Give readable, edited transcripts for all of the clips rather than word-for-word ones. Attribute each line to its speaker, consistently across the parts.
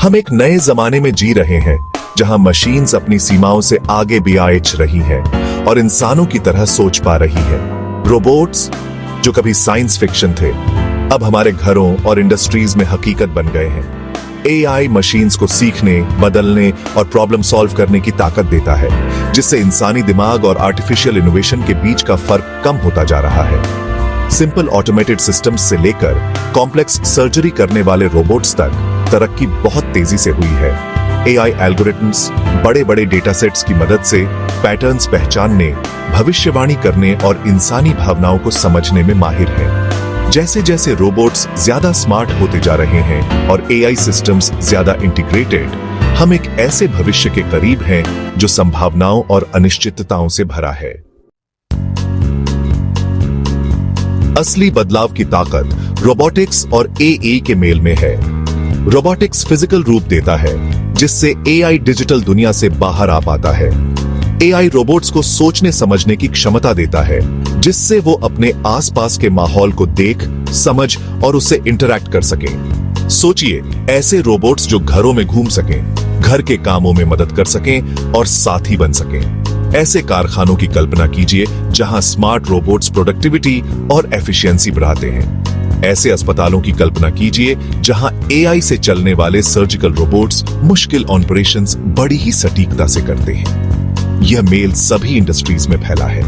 Speaker 1: हम एक नए जमाने में जी रहे हैं जहां मशीन्स अपनी सीमाओं से आगे भी आएच रही है और इंसानों की तरह सोच पा रही है। रोबोट्स जो कभी साइंस फिक्शन थे, अब हमारे घरों और इंडस्ट्रीज में हकीकत बन गए हैं। एआई मशीन्स को सीखने, बदलने और प्रॉब्लम सॉल्व करने की ताकत देता है, जिससे इंसानी दिमाग और आर्टिफिशियल इनोवेशन के बीच का फर्क कम होता जा रहा है। सिंपल ऑटोमेटेड सिस्टम्स से लेकर कॉम्प्लेक्स सर्जरी करने वाले रोबोट्स तक तरक्की बहुत तेजी से हुई है। एआई एल्गोरिथम्स बड़े बड़े डेटा सेट्स की मदद से पैटर्न्स पहचानने, भविष्यवाणी करने और इंसानी भावनाओं को समझने में माहिर है। जैसे जैसे रोबोट्स ज्यादा स्मार्ट होते जा रहे हैं और एआई सिस्टम्स ज्यादा इंटीग्रेटेड, हम एक ऐसे भविष्य के करीब हैं जो संभावनाओं और अनिश्चितताओं से भरा है। असली बदलाव की ताकत रोबोटिक्स और एआई के मेल में है। रोबोटिक्स फिजिकल रूप देता है, जिससे एआई डिजिटल दुनिया से बाहर आ पाता है। एआई रोबोट्स को सोचने समझने की क्षमता देता है, जिससे वो अपने आसपास के माहौल को देख, समझ और उससे इंटरैक्ट कर सकें। सोचिए, ऐसे रोबोट्स जो घरों में घूम सकें, घर के कामों में मदद कर सकें और साथी बन सकें। ऐसे कारखानों की कल्पना कीजिए जहां स्मार्ट रोबोट्स प्रोडक्टिविटी और एफिशिएंसी बढ़ाते हैं। ऐसे अस्पतालों की कल्पना कीजिए जहां एआई से चलने वाले सर्जिकल रोबोट्स मुश्किल ऑपरेशंस बड़ी ही सटीकता से करते हैं। यह मेल सभी इंडस्ट्रीज में फैला है,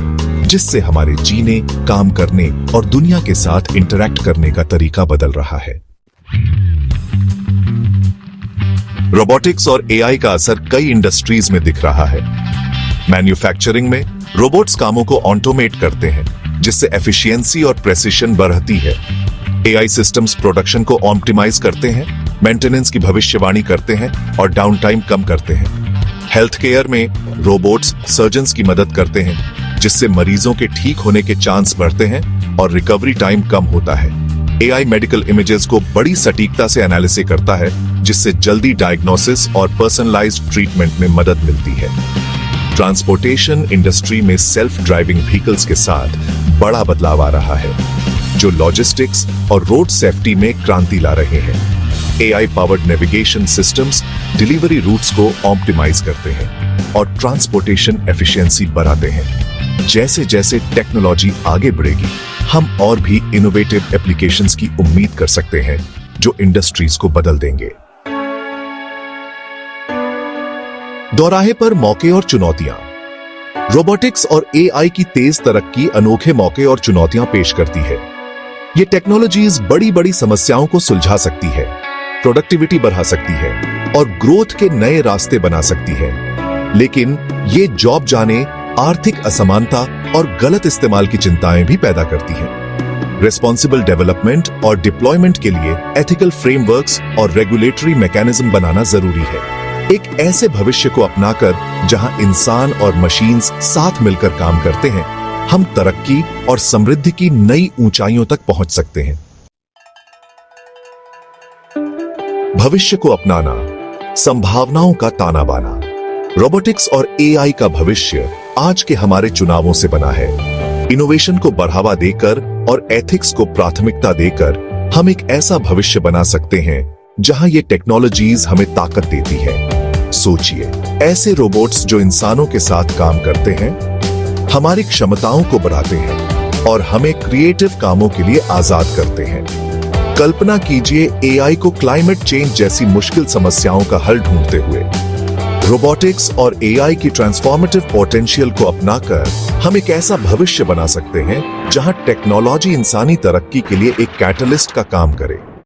Speaker 1: जिससे हमारे जीने, काम करने और दुनिया के साथ इंटरैक्ट करने का तरीका बदल रहा है। रोबोटिक्स और एआई का असर कई इंडस्ट्रीज में दिख रहा है। मैन्युफैक्चरिंग में रोबोट्स कामों को ऑटोमेट करते हैं, जिससे एफिशिएंसी और प्रेसिशन बढ़ती है। एआई सिस्टम्स प्रोडक्शन को ऑप्टिमाइज करते हैं, मेंटेनेंस की भविष्यवाणी करते हैं और डाउन टाइम कम करते हैं। हेल्थ केयर में रोबोट्स सर्जन्स की मदद करते हैं, जिससे मरीजों के ठीक होने के चांस बढ़ते हैं और रिकवरी टाइम कम होता है। एआई मेडिकल इमेजेस को बड़ी सटीकता से एनालिसिस करता है, जिससे जल्दी डायग्नोसिस और पर्सनलाइज्ड ट्रीटमेंट में मदद मिलती है। ट्रांसपोर्टेशन इंडस्ट्री में सेल्फ ड्राइविंग व्हीकल्स के साथ बड़ा बदलाव आ रहा है, जो लॉजिस्टिक्स और रोड सेफ्टी में क्रांति ला रहे हैं। AI powered navigation systems delivery routes को ऑप्टिमाइज करते हैं और ट्रांसपोर्टेशन एफिशिएंसी बढ़ाते हैं। जैसे जैसे टेक्नोलॉजी आगे बढ़ेगी, हम और भी इनोवेटिव एप्लीकेशंस की उम्मीद कर सकते हैं, जो इंडस्ट्रीज को बदल देंगे। दोराहे पर मौके और चुनौतियां। रोबोटिक्स और एआई की तेज तरक्की अनोखे मौके और चुनौतियां पेश करती है। ये टेक्नोलॉजीज बड़ी बड़ी समस्याओं को सुलझा सकती है, प्रोडक्टिविटी बढ़ा सकती है और ग्रोथ के नए रास्ते बना सकती है। लेकिन ये जॉब जाने, आर्थिक असमानता और गलत इस्तेमाल की चिंताएं भी पैदा करती हैं। रिस्पॉन्सिबल डेवलपमेंट और डिप्लॉयमेंट के लिए एथिकल फ्रेमवर्क्स और रेगुलेटरी मैकेनिज्म बनाना जरूरी है। एक ऐसे भविष्य को अपनाकर जहां इंसान और मशीन्स साथ मिलकर काम करते हैं, हम तरक्की और समृद्धि की नई ऊंचाइयों तक पहुंच सकते हैं। भविष्य को अपनाना, संभावनाओं का ताना बाना। रोबोटिक्स और एआई का भविष्य आज के हमारे चुनावों से बना है। इनोवेशन को बढ़ावा देकर और एथिक्स को प्राथमिकता देकर हम एक ऐसा भविष्य बना सकते हैं जहां ये टेक्नोलॉजीज हमें ताकत देती है। सोचिए, ऐसे रोबोट्स जो इंसानों के साथ काम करते हैं, हमारी क्षमताओं को बढ़ाते हैं और हमें क्रिएटिव कामों के लिए आजाद करते हैं। कल्पना कीजिए एआई को क्लाइमेट चेंज जैसी मुश्किल समस्याओं का हल ढूंढते हुए। रोबोटिक्स और एआई की ट्रांसफॉर्मेटिव पोटेंशियल को अपनाकर हम एक ऐसा भविष्य बना सकते हैं जहां टेक्नोलॉजी इंसानी तरक्की के लिए एक कैटलिस्ट का काम करे।